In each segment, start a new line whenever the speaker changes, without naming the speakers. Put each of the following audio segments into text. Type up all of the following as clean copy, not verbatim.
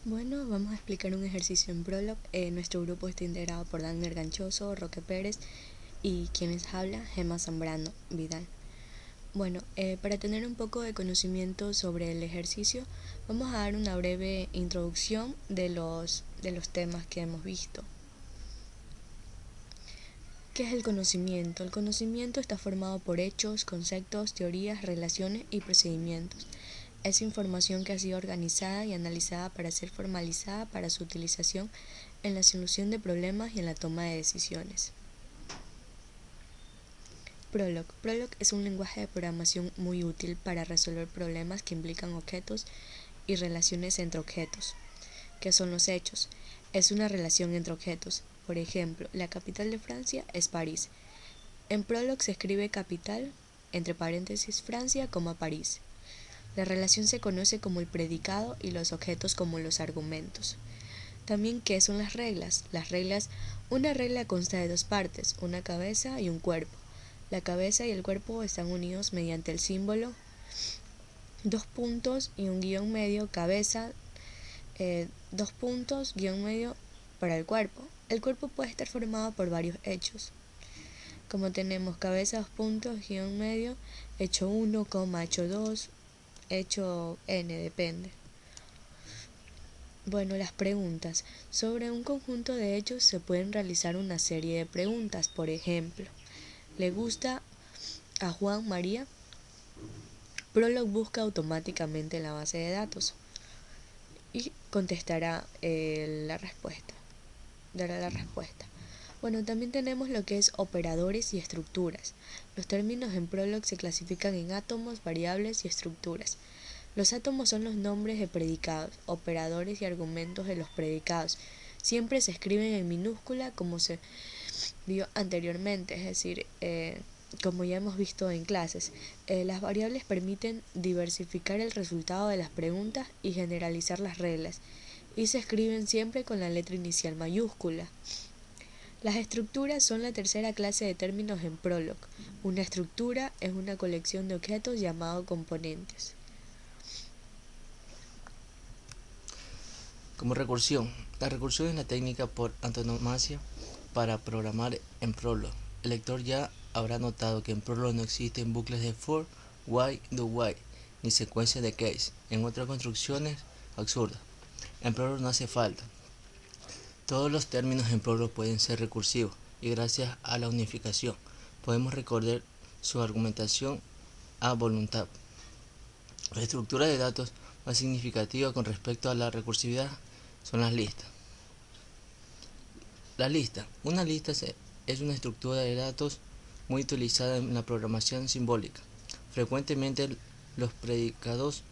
Bueno, vamos a explicar un ejercicio en Prolog. Nuestro grupo está integrado por Dagner Ganchoso, Roque Pérez y quienes habla, Gemma Zambrano Vidal. Bueno, para tener un poco de conocimiento sobre el ejercicio, vamos a dar una breve introducción de los temas que hemos visto. ¿Qué es el conocimiento? El conocimiento está formado por hechos, conceptos, teorías, relaciones y procedimientos. Es información que ha sido organizada y analizada para ser formalizada para su utilización en la solución de problemas y en la toma de decisiones. Prolog. Prolog es un lenguaje de programación muy útil para resolver problemas que implican objetos y relaciones entre objetos. ¿Qué son los hechos? Es una relación entre objetos. Por ejemplo, la capital de Francia es París. En Prolog se escribe capital, entre paréntesis, Francia, París. La relación se conoce como el predicado y los objetos como los argumentos. También, ¿qué son las reglas? Una regla consta de dos partes, una cabeza y un cuerpo. La cabeza y el cuerpo están unidos mediante el símbolo, dos puntos y un guión medio, cabeza, dos puntos, guión medio para el cuerpo. El cuerpo puede estar formado por varios hechos. Como tenemos cabeza, dos puntos, guión medio, hecho 1, hecho 2, hecho n, depende. Bueno, las preguntas. Sobre un conjunto de hechos se pueden realizar una serie de preguntas. Por ejemplo, ¿le gusta a Juan María? Prolog busca automáticamente en la base de datos y contestará la respuesta. Dará la respuesta. Bueno, también tenemos lo que es operadores y estructuras. Los términos en Prolog se clasifican en átomos, variables y estructuras. Los átomos son los nombres de predicados, operadores y argumentos de los predicados. Siempre se escriben en minúscula como se vio anteriormente, es decir, como ya hemos visto en clases. Las variables permiten diversificar el resultado de las preguntas y generalizar las reglas, y se escriben siempre con la letra inicial mayúscula. Las estructuras son la tercera clase de términos en Prolog. Una estructura es una colección de objetos llamado componentes.
Como recursión. La recursión es la técnica por antonomasia para programar en Prolog. El lector ya habrá notado que en Prolog no existen bucles de for, while, do while, ni secuencias de case, en otras construcciones absurdas. En Prolog no hace falta. Todos los términos en Prolog pueden ser recursivos y gracias a la unificación podemos recordar su argumentación a voluntad. La estructura de datos más significativa con respecto a la recursividad son las listas. La lista. Una lista es una estructura de datos muy utilizada en la programación simbólica. Frecuentemente los predicados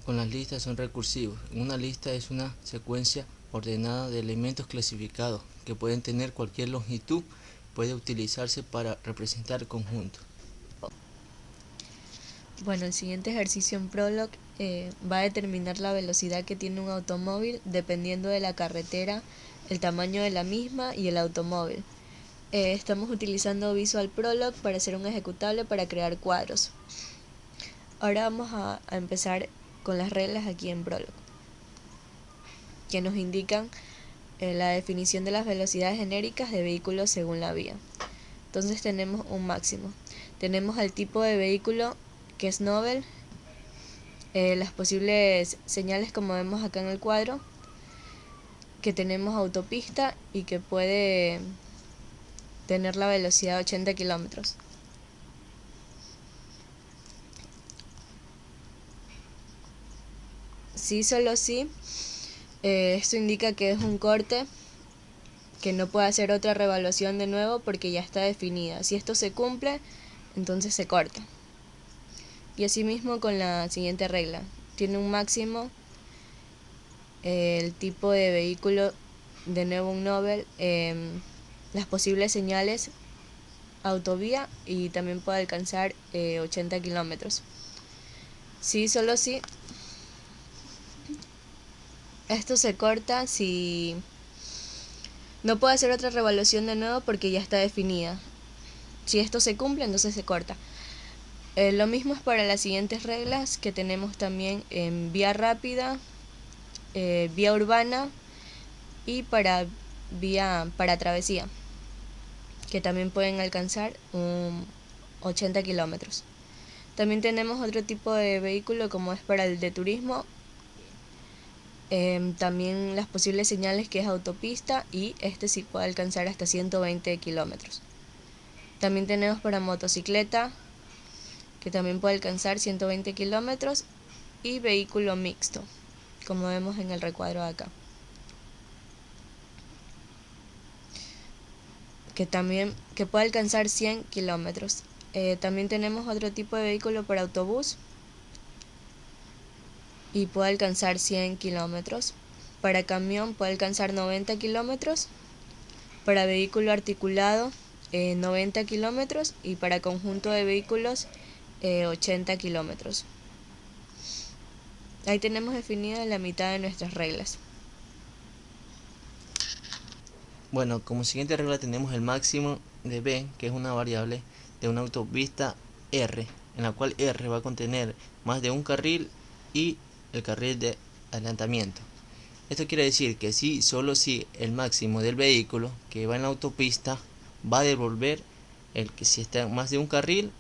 con las listas son recursivos. Una lista es una secuencia ordenada de elementos clasificados que pueden tener cualquier longitud. Puede utilizarse para representar conjuntos.
Bueno, el siguiente ejercicio en Prolog va a determinar la velocidad que tiene un automóvil dependiendo de la carretera, el tamaño de la misma y el automóvil. Estamos utilizando Visual Prolog para hacer un ejecutable para crear cuadros. Ahora vamos a empezar con las reglas aquí en Prolog, que nos indican la definición de las velocidades genéricas de vehículos según la vía. Entonces tenemos un máximo. Tenemos el tipo de vehículo, que es novel, las posibles señales como vemos acá en el cuadro, que tenemos autopista y que puede tener la velocidad de 80 kilómetros. Sí, solo sí, esto indica que es un corte, que no puede hacer otra reevaluación de nuevo porque ya está definida. Si esto se cumple, entonces se corta. Y asimismo con la siguiente regla, tiene un máximo, el tipo de vehículo, de nuevo un novel, las posibles señales, autovía, y también puede alcanzar 80 kilómetros. Sí, solo sí, esto se corta si no puede hacer otra revaluación de nuevo porque ya está definida. Si esto se cumple, entonces se corta. Lo mismo es para las siguientes reglas que tenemos también en vía rápida, vía urbana y para travesía, que también pueden alcanzar 80 kilómetros. También tenemos otro tipo de vehículo como es para el de turismo. También las posibles señales que es autopista y este sí puede alcanzar hasta 120 kilómetros. También tenemos para motocicleta que también puede alcanzar 120 kilómetros y vehículo mixto, como vemos en el recuadro de acá, que puede alcanzar 100 kilómetros. También tenemos otro tipo de vehículo para autobús y puede alcanzar 100 kilómetros. Para camión puede alcanzar 90 kilómetros. Para vehículo articulado 90 kilómetros y para conjunto de vehículos 80 kilómetros. Ahí tenemos definida la mitad de nuestras reglas.
Bueno, como siguiente regla tenemos el máximo de B, que es una variable de una autopista R, en la cual R va a contener más de un carril y el carril de adelantamiento. Esto quiere decir que solo si el máximo del vehículo que va en la autopista va a devolver el que si está en más de un carril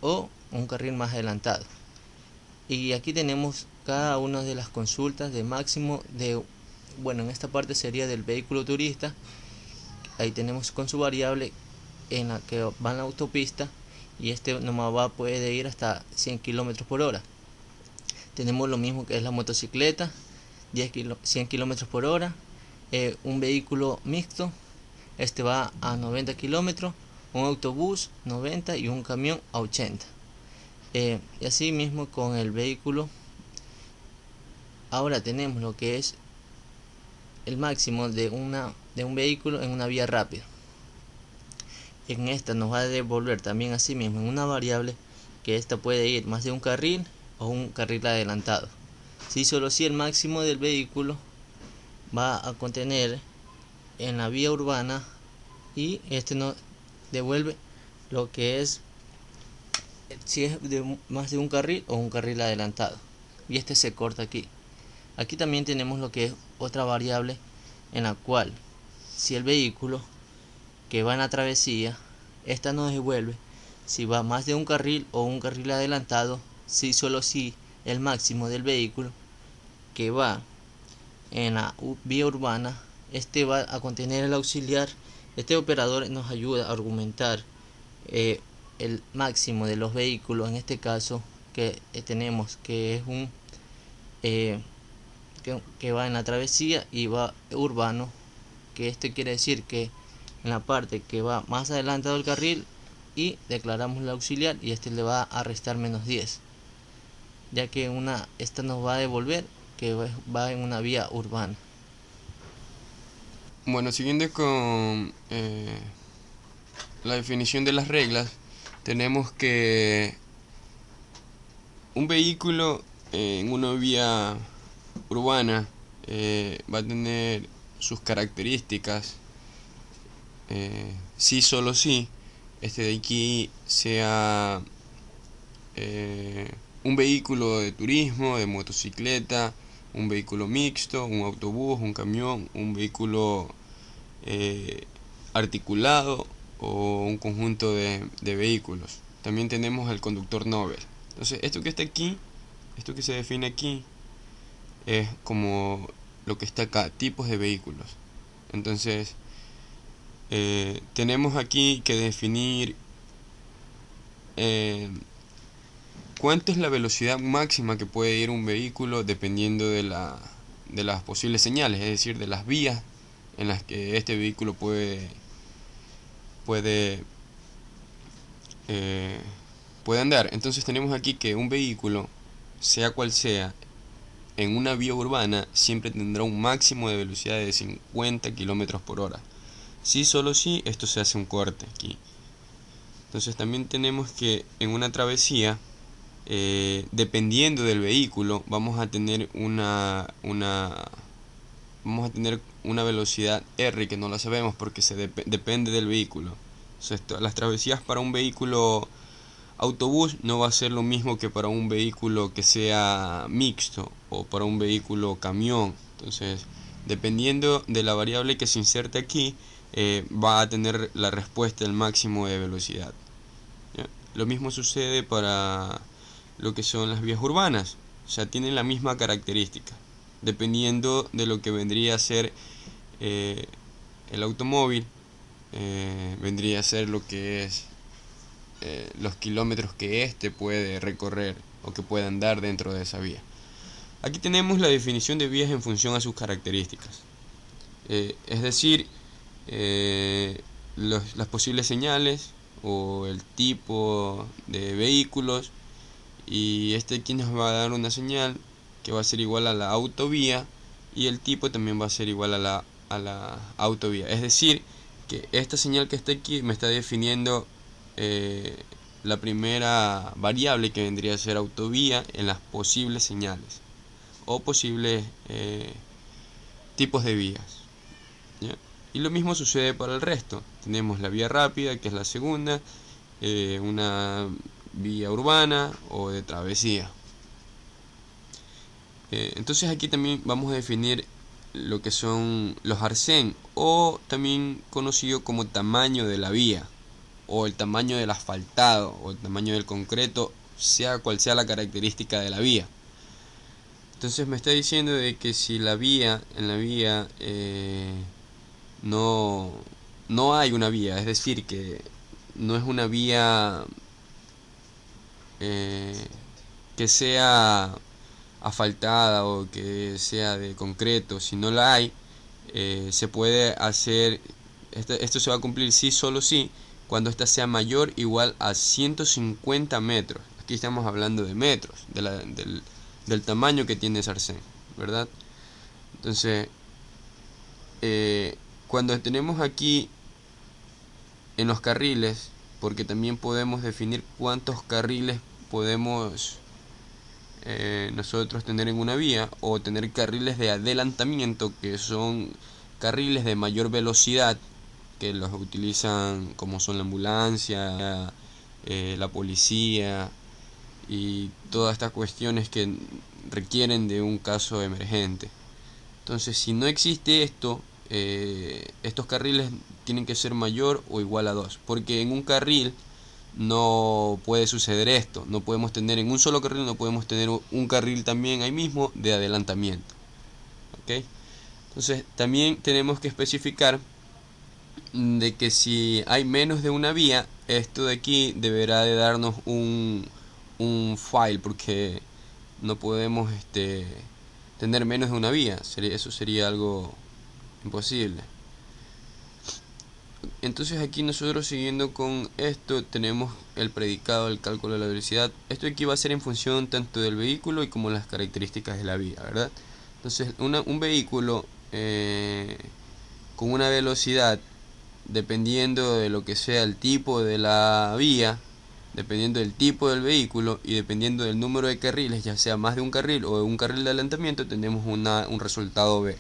o un carril más adelantado. Y aquí tenemos cada una de las consultas de máximo de, bueno, en esta parte sería del vehículo turista. Ahí tenemos con su variable en la que va en la autopista y nomás puede ir hasta 100 km por hora. Tenemos lo mismo que es la motocicleta, 100 km por hora. Un vehículo mixto, este va a 90 km, un autobús 90 y un camión a 80. Y así mismo con el vehículo. Ahora tenemos lo que es el máximo de un vehículo en una vía rápida. En esta nos va a devolver también así mismo en una variable que esta puede ir más de un carril o un carril adelantado. Solo si el máximo del vehículo va a contener en la vía urbana y este nos devuelve lo que es si es de más de un carril o un carril adelantado, y este se corta aquí. Aquí también tenemos lo que es otra variable en la cual si el vehículo que va en la travesía, esta nos devuelve si va más de un carril o un carril adelantado, solo si el máximo del vehículo que va en la vía urbana, este va a contener el auxiliar. Este operador nos ayuda a argumentar el máximo de los vehículos, en este caso que tenemos que es un que va en la travesía y va urbano, que esto quiere decir que en la parte que va más adelantado del carril y declaramos el auxiliar y este le va a restar menos 10, ya que esta nos va a devolver que va en una vía urbana.
Bueno, siguiendo con la definición de las reglas, tenemos que un vehículo en una vía urbana va a tener sus características solo si este de aquí sea un vehículo de turismo, de motocicleta, un vehículo mixto, un autobús, un camión, un vehículo articulado o un conjunto de vehículos. También tenemos el conductor novel. Entonces esto que está aquí, esto que se define aquí, es como lo que está acá, tipos de vehículos. Entonces tenemos aquí que definir cuánto es la velocidad máxima que puede ir un vehículo dependiendo de las posibles señales, es decir, de las vías en las que este vehículo puede andar. Entonces tenemos aquí que un vehículo, sea cual sea, en una vía urbana siempre tendrá un máximo de velocidad de 50 km por hora. Solo si esto se hace un corte aquí. Entonces también tenemos que en una travesía, dependiendo del vehículo, vamos a tener una velocidad R que no la sabemos porque depende del vehículo. Entonces, las travesías para un vehículo autobús no va a ser lo mismo que para un vehículo que sea mixto o para un vehículo camión. Entonces, dependiendo de la variable que se inserte aquí, va a tener la respuesta el máximo de velocidad. ¿Ya? Lo mismo sucede para lo que son las vías urbanas, o sea, tienen la misma característica. Dependiendo de lo que vendría a ser el automóvil, vendría a ser lo que es los kilómetros que éste puede recorrer o que puede andar dentro de esa vía. Aquí tenemos la definición de vías en función a sus características, es decir, las posibles señales o el tipo de vehículos, y aquí nos va a dar una señal que va a ser igual a la autovía y el tipo también va a ser igual a la autovía. Es decir, que esta señal que está aquí me está definiendo la primera variable que vendría a ser autovía en las posibles señales o posibles tipos de vías, ¿ya? Y lo mismo sucede para el resto. Tenemos la vía rápida, que es la segunda, una vía urbana o de travesía. Entonces aquí también vamos a definir lo que son los arsén, o también conocido como tamaño de la vía, o el tamaño del asfaltado, o el tamaño del concreto, sea cual sea la característica de la vía. Entonces me está diciendo de que si en la vía no hay una vía, es decir, que no es una vía que sea asfaltada o que sea de concreto. Si no la hay, se puede hacer, esto se va a cumplir sí, solo sí, cuando esta sea mayor o igual a 150 metros. Aquí estamos hablando de metros, del tamaño que tiene ese arsén, ¿verdad? Entonces, cuando tenemos aquí en los carriles, porque también podemos definir cuántos carriles podemos nosotros tener en una vía, o tener carriles de adelantamiento, que son carriles de mayor velocidad, que los utilizan como son la ambulancia, la policía y todas estas cuestiones que requieren de un caso emergente. Entonces, si no existe esto, estos carriles tienen que ser mayor o igual a 2, porque en un carril no puede suceder esto. No podemos tener en un solo carril, no podemos tener un carril también ahí mismo de adelantamiento. ¿Okay? Entonces también tenemos que especificar de que si hay menos de una vía, esto de aquí deberá de darnos un file, porque no podemos tener menos de una vía. Eso sería algo imposible. Entonces aquí nosotros, siguiendo con esto, tenemos el predicado del cálculo de la velocidad. Esto aquí va a ser en función tanto del vehículo y como las características de la vía, ¿verdad? Entonces un vehículo con una velocidad, dependiendo de lo que sea el tipo de la vía, dependiendo del tipo del vehículo y dependiendo del número de carriles, ya sea más de un carril o de un carril de adelantamiento, tenemos un resultado B.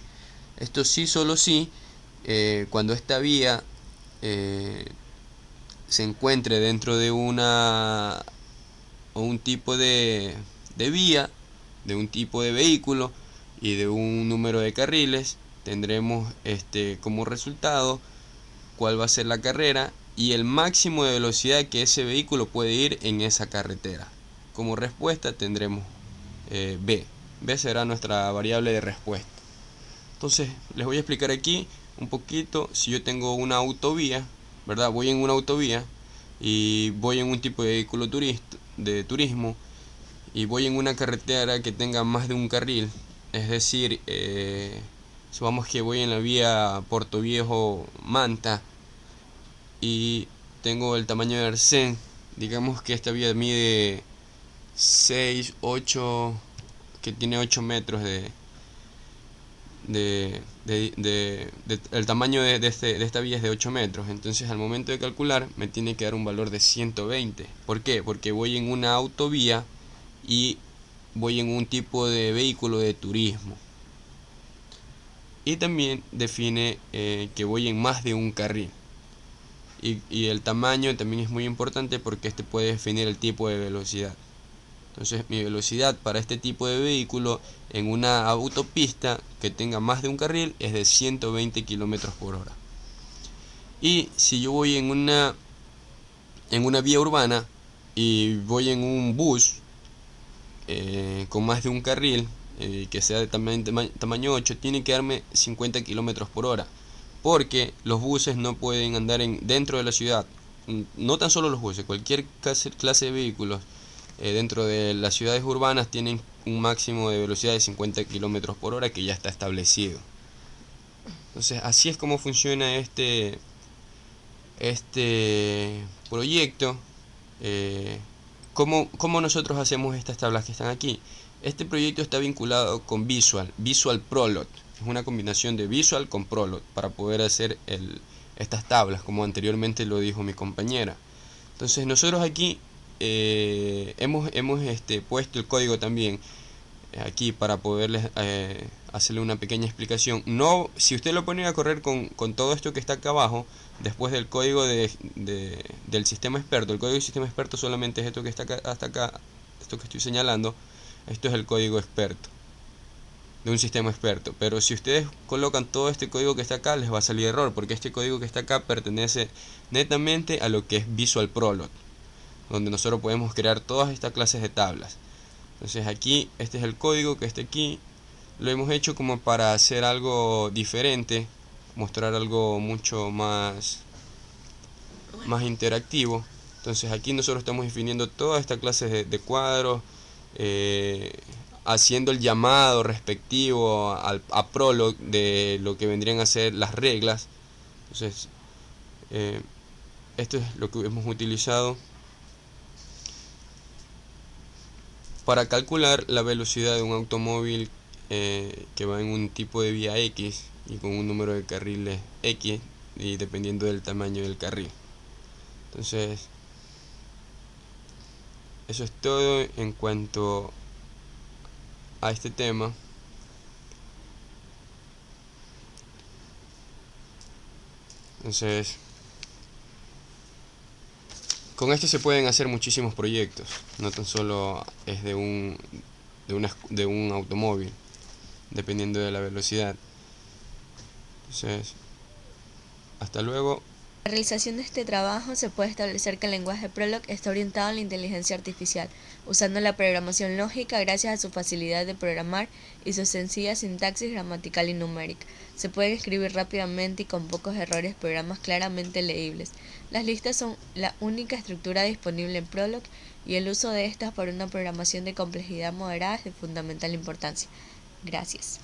Esto sí, solo sí, cuando esta vía se encuentre dentro de un tipo de vía, de un tipo de vehículo y de un número de carriles, tendremos como resultado cuál va a ser la carrera y el máximo de velocidad que ese vehículo puede ir en esa carretera. Como respuesta tendremos B. B será nuestra variable de respuesta. Entonces les voy a explicar aquí un poquito. Si yo tengo una autovía, ¿verdad? Voy en una autovía y voy en un tipo de vehículo de turismo, y voy en una carretera que tenga más de un carril, es decir, supongamos que voy en la vía Puerto Viejo Manta y tengo el tamaño de arsén. Digamos que esta vía mide 6, 8, que tiene 8 metros el tamaño de esta vía es de 8 metros. Entonces al momento de calcular me tiene que dar un valor de 120. ¿Por qué? Porque voy en una autovía y voy en un tipo de vehículo de turismo. Y también define que voy en más de un carril. y el tamaño también es muy importante porque este puede definir el tipo de velocidad. Entonces mi velocidad para este tipo de vehículo en una autopista que tenga más de un carril es de 120 km por hora. Y si yo voy en una vía urbana y voy en un bus con más de un carril, que sea de tamaño 8, tiene que darme 50 km por hora, porque los buses no pueden andar dentro de la ciudad. No tan solo los buses, cualquier clase de vehículos dentro de las ciudades urbanas tienen un máximo de velocidad de 50 km por hora que ya está establecido. Entonces así es como funciona este proyecto. ¿Cómo nosotros hacemos estas tablas que están aquí? Este proyecto está vinculado con Visual Prolog. Es una combinación de Visual con Prolog para poder hacer estas tablas, como anteriormente lo dijo mi compañera. Entonces nosotros aquí hemos puesto el código también aquí para poderles hacerle una pequeña explicación. No, si usted lo pone a correr con todo esto que está acá abajo, después del código del sistema experto, el código del sistema experto solamente es esto que está acá, hasta acá, esto que estoy señalando. Esto es el código experto de un sistema experto, pero si ustedes colocan todo este código que está acá, les va a salir error, porque este código que está acá pertenece netamente a lo que es Visual Prolog, donde nosotros podemos crear todas estas clases de tablas. Entonces aquí, este es el código que está aquí. Lo hemos hecho como para hacer algo diferente, mostrar algo mucho más interactivo. Entonces aquí nosotros estamos definiendo toda esta clase de cuadros, haciendo el llamado respectivo a Prolog de lo que vendrían a ser las reglas. Entonces esto es lo que hemos utilizado para calcular la velocidad de un automóvil que va en un tipo de vía X y con un número de carriles X, y dependiendo del tamaño del carril. Entonces eso es todo en cuanto a este tema. Entonces con esto se pueden hacer muchísimos proyectos, no tan solo es de un automóvil, dependiendo de la velocidad. Entonces, hasta luego.
La realización de este trabajo se puede establecer que el lenguaje Prolog está orientado a la inteligencia artificial, usando la programación lógica gracias a su facilidad de programar y su sencilla sintaxis gramatical y numérica. Se pueden escribir rápidamente y con pocos errores programas claramente leíbles. Las listas son la única estructura disponible en Prolog y el uso de estas para una programación de complejidad moderada es de fundamental importancia. Gracias.